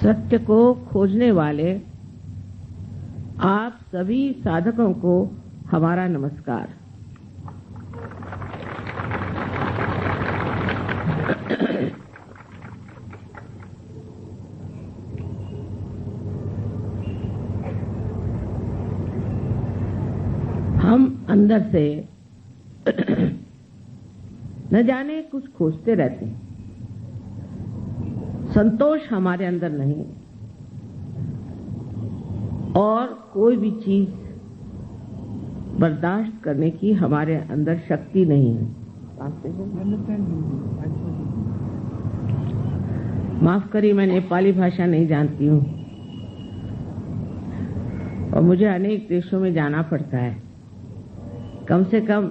सत्य को खोजने वाले आप सभी साधकों को हमारा नमस्कार। हम अंदर से न जाने कुछ खोजते रहते हैं। संतोष हमारे अंदर नहीं और कोई भी चीज बर्दाश्त करने की हमारे अंदर शक्ति नहीं है। माफ करिए, मैं नेपाली भाषा नहीं जानती हूँ और मुझे अनेक देशों में जाना पड़ता है। कम से कम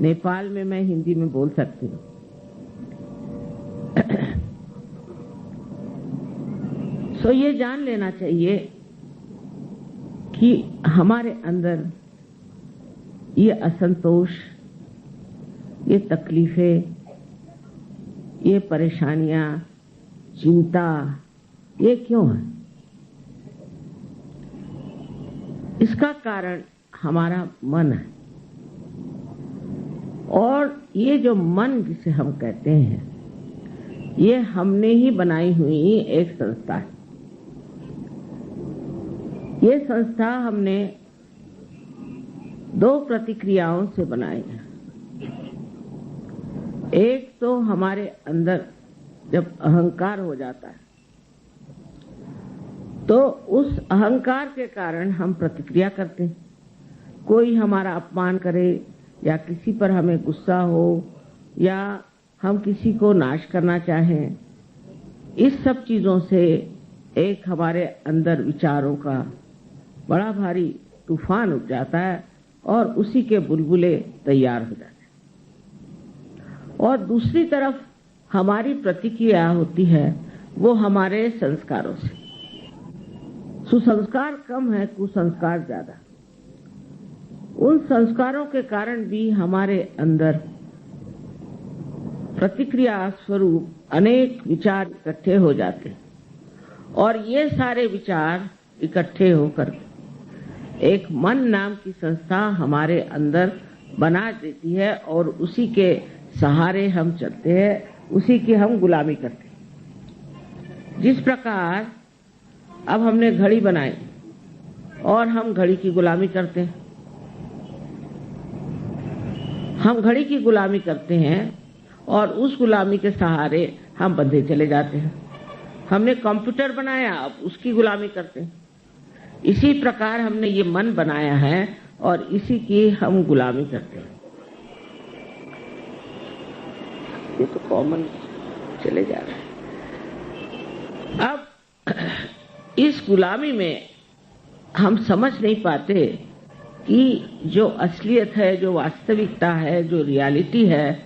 नेपाल में मैं हिंदी में बोल सकती हूँ। सो ये जान लेना चाहिए कि हमारे अंदर ये असंतोष, ये तकलीफें, ये परेशानियां, चिंता, ये क्यों है? इसका कारण हमारा मन है। और ये जो मन जिसे हम कहते हैं, ये हमने ही बनाई हुई एक संस्था है। ये संस्था हमने दो प्रतिक्रियाओं से बनाई है। एक तो हमारे अंदर जब अहंकार हो जाता है तो उस अहंकार के कारण हम प्रतिक्रिया करते हैं। कोई हमारा अपमान करे या किसी पर हमें गुस्सा हो या हम किसी को नाश करना चाहें, इस सब चीजों से एक हमारे अंदर विचारों का बड़ा भारी तूफान उठ जाता है और उसी के बुलबुले तैयार हो जाते हैं। और दूसरी तरफ हमारी प्रतिक्रिया होती है वो हमारे संस्कारों से। सुसंस्कार कम है, कुसंस्कार ज्यादा। उन संस्कारों के कारण भी हमारे अंदर प्रतिक्रिया स्वरूप अनेक विचार इकट्ठे हो जाते हैं और ये सारे विचार इकट्ठे होकर एक मन नाम की संस्था हमारे अंदर बना देती है और उसी के सहारे हम चलते हैं, उसी की हम गुलामी करते हैं। जिस प्रकार अब हमने घड़ी बनाई और हम घड़ी की गुलामी करते हैं। हम घड़ी की गुलामी करते हैं और उस गुलामी के सहारे हम बंधे चले जाते हैं। हमने कंप्यूटर बनाया, अब उसकी गुलामी करते हैं। इसी प्रकार हमने ये मन बनाया है और इसी की हम गुलामी करते हैं। ये तो कॉमन चले जा रहा है। अब इस गुलामी में हम समझ नहीं पाते कि जो असलियत है, जो वास्तविकता है, जो रियलिटी है,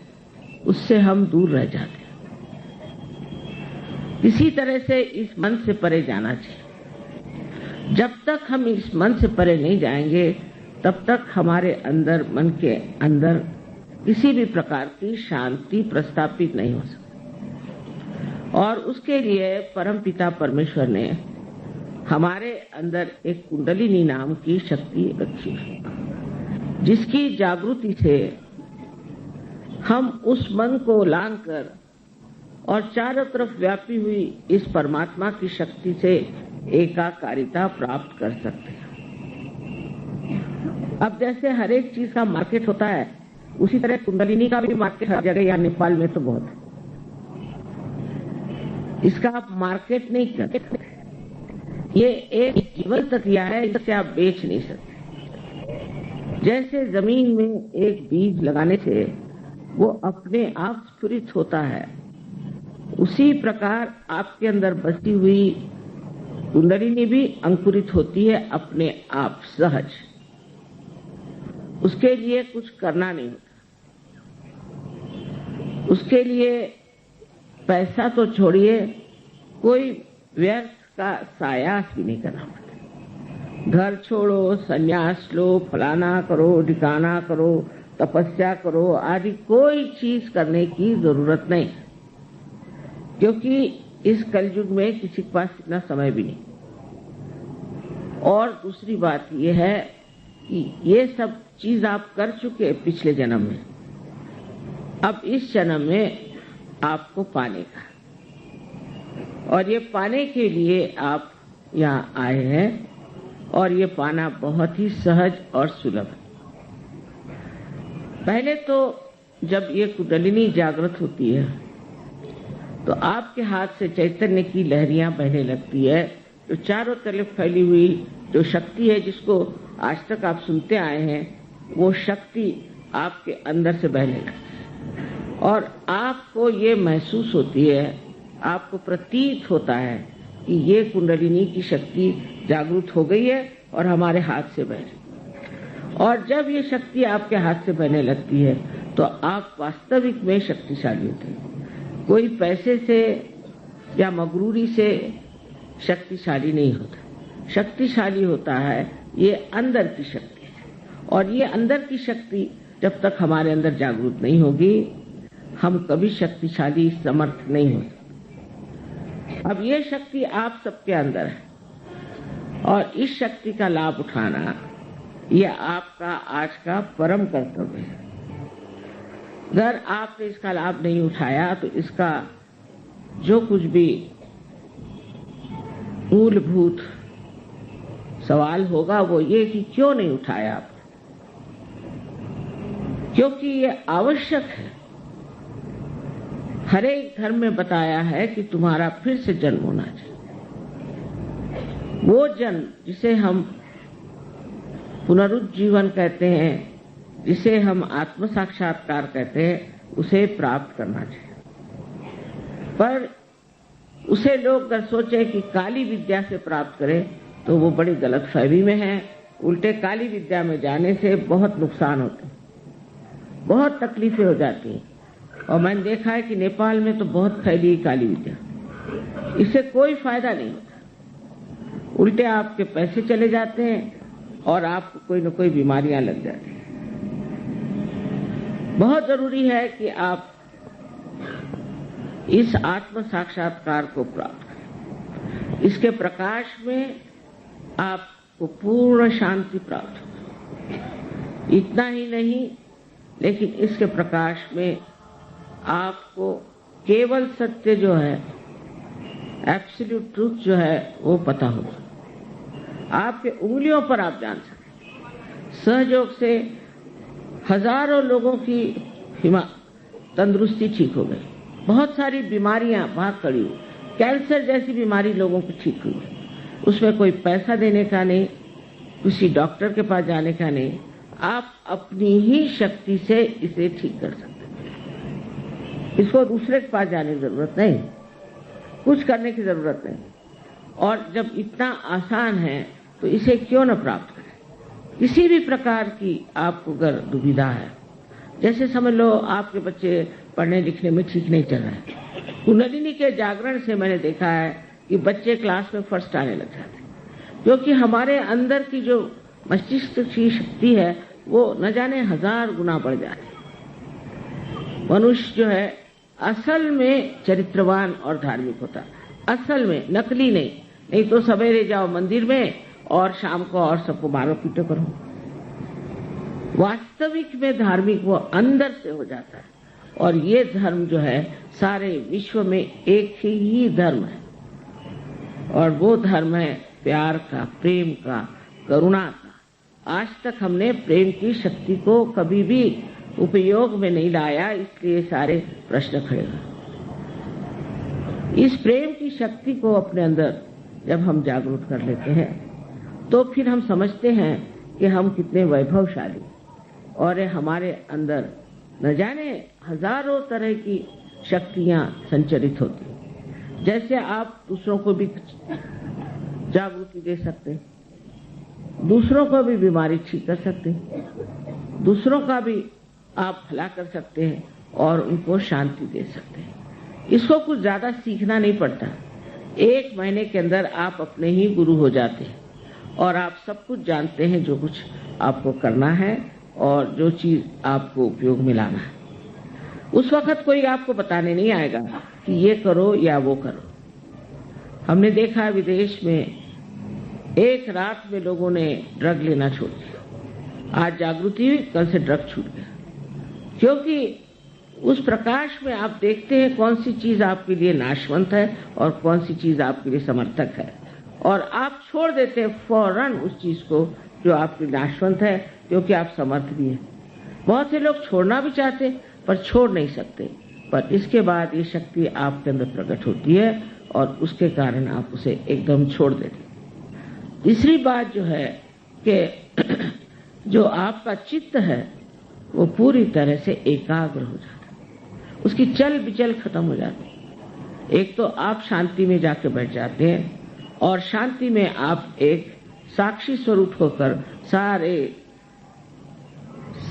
उससे हम दूर रह जाते हैं। इसी तरह से इस मन से परे जाना चाहिए। जब तक हम इस मन से परे नहीं जाएंगे तब तक हमारे अंदर, मन के अंदर किसी भी प्रकार की शांति प्रस्थापित नहीं हो सकती। और उसके लिए परमपिता परमेश्वर ने हमारे अंदर एक कुंडलिनी नाम की शक्ति रखी है, जिसकी जागृति से हम उस मन को लांघकर और चारों तरफ व्यापी हुई इस परमात्मा की शक्ति से एकाकारिता प्राप्त कर सकते हैं। अब जैसे हर एक चीज का मार्केट होता है, उसी तरह कुंडलिनी का भी मार्केट हर जगह, या नेपाल में तो बहुत है। इसका आप मार्केट नहीं कर सकते। ये एक जीवन प्रक्रिया है, इसे आप बेच नहीं सकते। जैसे जमीन में एक बीज लगाने से वो अपने आप स्फुरित होता है, उसी प्रकार आपके अंदर बसी हुई कुंडलिनी भी अंकुरित होती है अपने आप सहज। उसके लिए कुछ करना नहीं होता। उसके लिए पैसा तो छोड़िए, कोई व्यर्थ का सायास भी नहीं करना पड़ता। घर छोड़ो, संन्यास लो, फलाना करो, ठिकाना करो, तपस्या करो आदि कोई चीज करने की जरूरत नहीं, क्योंकि इस कलयुग में किसी के पास इतना समय भी नहीं। और दूसरी बात यह है कि ये सब चीज आप कर चुके पिछले जन्म में, अब इस जन्म में आपको पाने का, और ये पाने के लिए आप यहाँ आए हैं, और ये पाना बहुत ही सहज और सुलभ है। पहले तो जब ये कुंडलिनी जागृत होती है तो आपके हाथ से चैतन्य की लहरियां बहने लगती है, तो चारों तरफ फैली हुई जो शक्ति है जिसको आज तक आप सुनते आए हैं, वो शक्ति आपके अंदर से बहने लगती है और आपको ये महसूस होती है, आपको प्रतीत होता है कि ये कुंडलिनी की शक्ति जागृत हो गई है और हमारे हाथ से बह रही। और जब ये शक्ति आपके हाथ से बहने लगती है तो आप वास्तविक में शक्तिशाली होते हैं। कोई पैसे से या मगरूरी से शक्तिशाली नहीं होता। शक्तिशाली होता है ये अंदर की शक्ति, और ये अंदर की शक्ति जब तक हमारे अंदर जागृत नहीं होगी, हम कभी शक्तिशाली समर्थ नहीं होते। अब ये शक्ति आप सबके अंदर है, और इस शक्ति का लाभ उठाना यह आपका आज का परम कर्तव्य है। अगर आपने इसका लाभ नहीं उठाया तो इसका जो कुछ भी मूलभूत सवाल होगा वो ये कि क्यों नहीं उठाया आप, क्योंकि ये आवश्यक है। हर एक धर्म में बताया है कि तुम्हारा फिर से जन्म होना चाहिए। वो जन्म जिसे हम पुनरुज्जीवन कहते हैं, जिसे हम आत्म साक्षात्कार कहते हैं, उसे प्राप्त करना चाहिए। पर उसे लोग अगर सोचे कि काली विद्या से प्राप्त करें तो वो बड़ी गलतफहमी में है। उल्टे काली विद्या में जाने से बहुत नुकसान होते हैं, बहुत तकलीफें हो जाती हैं। और मैंने देखा है कि नेपाल में तो बहुत फैली काली विद्या, इससे कोई फायदा नहीं होता। उल्टे आपके पैसे चले जाते हैं और आपको कोई न कोई बीमारियां लग जाती हैं। बहुत जरूरी है कि आप इस आत्म साक्षात्कार को प्राप्त करें। इसके प्रकाश में आपको पूर्ण शांति प्राप्त होगी। इतना ही नहीं, लेकिन इसके प्रकाश में आपको केवल सत्य जो है, एब्सोल्यूट ट्रूथ जो है, वो पता होगा। आपके उंगलियों पर आप जान सकते। सहयोग से हजारों लोगों की तंदुरुस्ती ठीक हो गई। बहुत सारी बीमारियां भाग खड़ी हुई। कैंसर जैसी बीमारी लोगों की ठीक हुई। उसमें कोई पैसा देने का नहीं, किसी डॉक्टर के पास जाने का नहीं। आप अपनी ही शक्ति से इसे ठीक कर सकते हैं। इसको दूसरे के पास जाने की जरूरत नहीं, कुछ करने की जरूरत नहीं। और जब इतना आसान है तो इसे क्यों न प्राप्त करें। किसी भी प्रकार की आपको अगर दुविधा है, जैसे समझ लो आपके बच्चे पढ़ने लिखने में ठीक नहीं चल रहे हैं, कुंडलिनी के जागरण से मैंने देखा है कि बच्चे क्लास में फर्स्ट आने लग जाते हैं, क्योंकि हमारे अंदर की जो मस्तिष्क की शक्ति है वो न जाने 1000 गुना बढ़ जाती है। मनुष्य जो है असल में चरित्रवान और धार्मिक होता है, असल में, नकली नहीं। नहीं तो सवेरे जाओ मंदिर में और शाम को और सबको मारो पीटो करो। वास्तविक में धार्मिक वो अंदर से हो जाता है। और ये धर्म जो है सारे विश्व में एक ही धर्म है, और वो धर्म है प्यार का, प्रेम का, करुणा का। आज तक हमने प्रेम की शक्ति को कभी भी उपयोग में नहीं लाया, इसलिए सारे प्रश्न खड़े हुए। इस प्रेम की शक्ति को अपने अंदर जब हम जागरूक कर लेते हैं तो फिर हम समझते हैं कि हम कितने वैभवशाली, और हमारे अंदर न जाने हजारों तरह की शक्तियां संचरित होती हैं। जैसे आप दूसरों को भी जागृति दे सकते हैं, दूसरों को भी बीमारी ठीक कर सकते हैं, दूसरों का भी आप भला कर सकते हैं और उनको शांति दे सकते हैं। इसको कुछ ज्यादा सीखना नहीं पड़ता। 1 महीने के अंदर आप अपने ही गुरु हो जाते हैं और आप सब कुछ जानते हैं जो कुछ आपको करना है और जो चीज आपको उपयोग में लाना है। उस वक्त कोई आपको बताने नहीं आएगा कि ये करो या वो करो। हमने देखा विदेश में एक रात में लोगों ने ड्रग लेना छोड़ दिया। आज जागृति हुई, कल से ड्रग छूट गया, क्योंकि उस प्रकाश में आप देखते हैं कौन सी चीज आपके लिए नाशवंत है और कौन सी चीज आपके लिए समर्थक है, और आप छोड़ देते हैं फौरन उस चीज को जो आपके नाशवंत है, क्योंकि आप समर्थ भी हैं। बहुत से लोग छोड़ना भी चाहते पर छोड़ नहीं सकते, पर इसके बाद ये शक्ति आपके अंदर प्रकट होती है और उसके कारण आप उसे एकदम छोड़ देते। तीसरी बात जो है कि जो आपका चित्त है वो पूरी तरह से एकाग्र हो जाता है, उसकी चल बिचल खत्म हो जाती है। एक तो आप शांति में जाके बैठ जाते हैं और शांति में आप एक साक्षी स्वरूप होकर सारे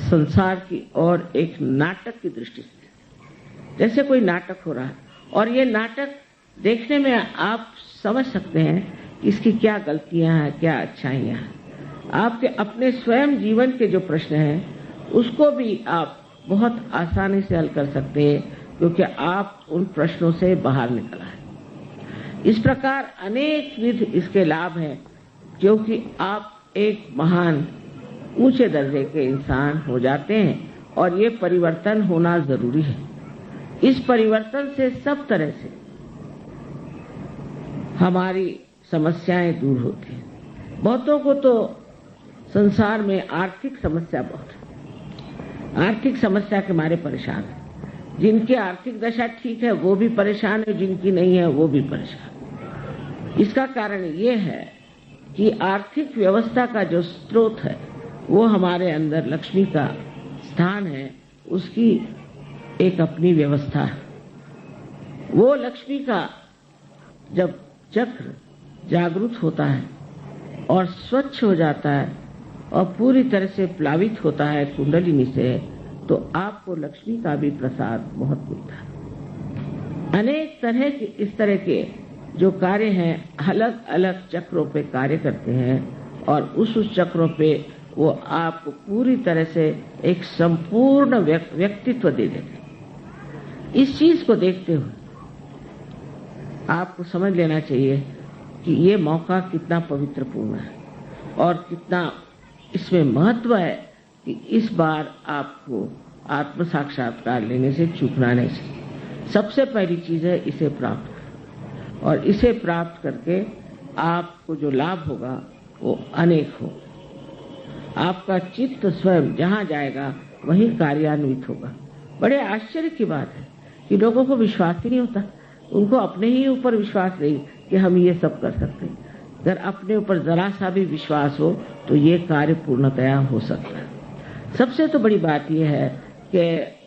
संसार की और एक नाटक की दृष्टि से, जैसे कोई नाटक हो रहा है और ये नाटक देखने में आप समझ सकते हैं कि इसकी क्या गलतियां हैं, क्या अच्छाइयां हैं। आपके अपने स्वयं जीवन के जो प्रश्न हैं उसको भी आप बहुत आसानी से हल कर सकते हैं, क्योंकि आप उन प्रश्नों से बाहर निकल आए। इस प्रकार अनेक विध इसके लाभ हैं, क्योंकि आप एक महान ऊंचे दर्जे के इंसान हो जाते हैं और ये परिवर्तन होना जरूरी है। इस परिवर्तन से सब तरह से हमारी समस्याएं दूर होती हैं। बहुतों को तो संसार में आर्थिक समस्या बहुत है, आर्थिक समस्या के मारे परेशान है। जिनकी आर्थिक दशा ठीक है वो भी परेशान है, जिनकी नहीं है वो भी परेशान। इसका कारण ये है कि आर्थिक व्यवस्था का जो स्रोत है वो हमारे अंदर लक्ष्मी का स्थान है, उसकी एक अपनी व्यवस्था है। वो लक्ष्मी का जब चक्र जागृत होता है और स्वच्छ हो जाता है और पूरी तरह से प्लावित होता है कुंडलिनी से, तो आपको लक्ष्मी का भी प्रसाद बहुत मिलता है। अनेक तरह के इस तरह के जो कार्य हैं अलग अलग चक्रों पे कार्य करते हैं और उस चक्रों पे वो आपको पूरी तरह से एक संपूर्ण व्यक्तित्व दे देते हैं। इस चीज को देखते हुए आपको समझ लेना चाहिए कि ये मौका कितना पवित्रपूर्ण है और कितना इसमें महत्व है कि इस बार आपको आत्म साक्षात्कार लेने से चूकना नहीं चाहिए। सबसे पहली चीज है इसे प्राप्त करना, और इसे प्राप्त करके आपको जो लाभ होगा वो अनेक हो। आपका चित्त स्वयं जहां जाएगा वहीं कार्यान्वित होगा। बड़े आश्चर्य की बात है कि लोगों को विश्वास ही नहीं होता, उनको अपने ही ऊपर विश्वास नहीं कि हम ये सब कर सकते हैं। अगर अपने ऊपर जरा सा भी विश्वास हो तो ये कार्य पूर्णतया हो सकता है। सबसे तो बड़ी बात यह है कि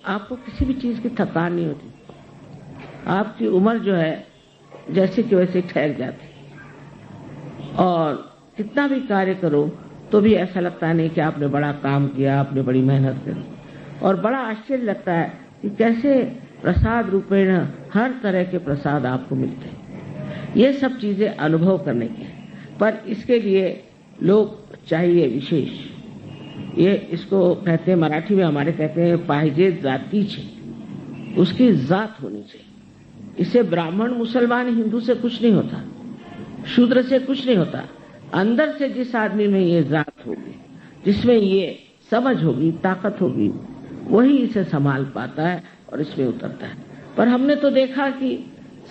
आपको किसी भी चीज की थकान नहीं होती। आपकी उम्र जो है जैसे कि वैसे ठहर जाती, और कितना भी कार्य करो तो भी ऐसा लगता नहीं कि आपने बड़ा काम किया, आपने बड़ी मेहनत करी। और बड़ा आश्चर्य लगता है कि कैसे प्रसाद रूपेण हर तरह के प्रसाद आपको मिलते हैं। ये सब चीजें अनुभव करने की है, पर इसके लिए लोग चाहिए विशेष। ये इसको कहते हैं, मराठी में हमारे कहते हैं पाहिजे जातीचे, उसकी जात होनी चाहिए। इससे ब्राह्मण मुसलमान हिंदू से कुछ नहीं होता, शूद्र से कुछ नहीं होता। अंदर से जिस आदमी में ये जात होगी, जिसमें ये समझ होगी, ताकत होगी, वही इसे संभाल पाता है और इसमें उतरता है। पर हमने तो देखा कि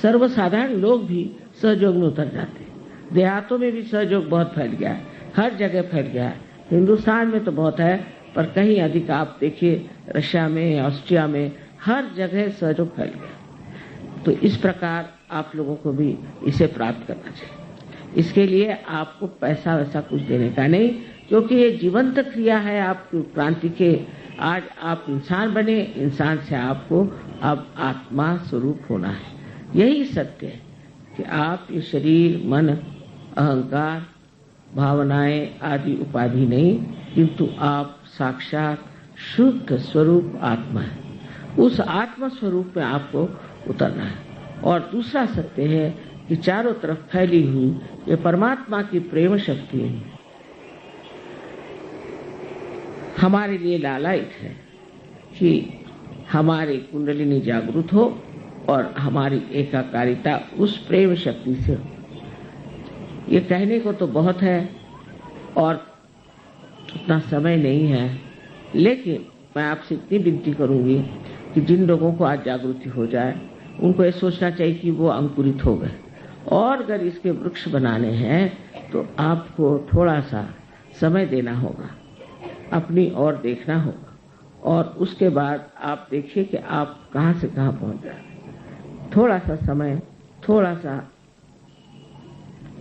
सर्वसाधारण लोग भी सहयोग में उतर जाते हैं। देहातों में भी सहयोग बहुत फैल गया है, हर जगह फैल गया है। हिंदुस्तान में तो बहुत है, पर कहीं अधिक आप देखिए रशिया में, ऑस्ट्रिया में, हर जगह सहयोग फैल गया। तो इस प्रकार आप लोगों को भी इसे प्राप्त करना चाहिए। इसके लिए आपको पैसा वैसा कुछ देने का नहीं, क्योंकि ये जीवंत क्रिया है आपकी क्रांति के। आज आप इंसान बने, इंसान से आपको अब आत्मा स्वरूप होना है। यही सत्य है कि आप ये शरीर, मन, अहंकार, भावनाएं आदि उपाधि नहीं, किंतु आप साक्षात शुद्ध स्वरूप आत्मा है। उस आत्मा स्वरूप में आपको उतरना है। और दूसरा सत्य है कि चारों तरफ फैली हुई ये परमात्मा की प्रेम शक्ति हमारे लिए लालायित है कि हमारी कुंडलिनी जागृत हो और हमारी एकाकारिता उस प्रेम शक्ति से हो। ये कहने को तो बहुत है और उतना समय नहीं है, लेकिन मैं आपसे इतनी विनती करूंगी कि जिन लोगों को आज जागृति हो जाए उनको ये सोचना चाहिए कि वो अंकुरित हो गए, और अगर इसके वृक्ष बनाने हैं तो आपको थोड़ा सा समय देना होगा, अपनी ओर देखना होगा, और उसके बाद आप देखिए कि आप कहाँ से कहाँ पहुँच जाए। थोड़ा सा समय, थोड़ा सा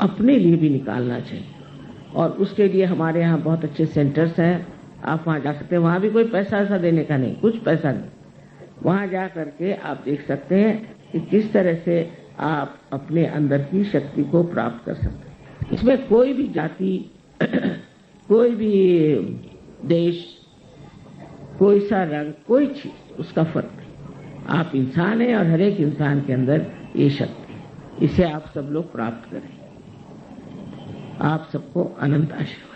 अपने लिए भी निकालना चाहिए, और उसके लिए हमारे यहाँ बहुत अच्छे सेंटर्स हैं, आप वहाँ जा सकते हैं। वहाँ भी कोई पैसा ऐसा देने का नहीं, कुछ पैसा नहीं। वहाँ जा करके आप देख सकते हैं कि किस तरह से आप अपने अंदर की शक्ति को प्राप्त कर सकते हैं। इसमें कोई भी जाति, कोई भी देश, कोई सा रंग, कोई चीज, उसका फर्क नहीं। आप इंसान हैं और हर एक इंसान के अंदर ये शक्ति है। इसे आप सब लोग प्राप्त करें। आप सबको अनंत आशीर्वाद।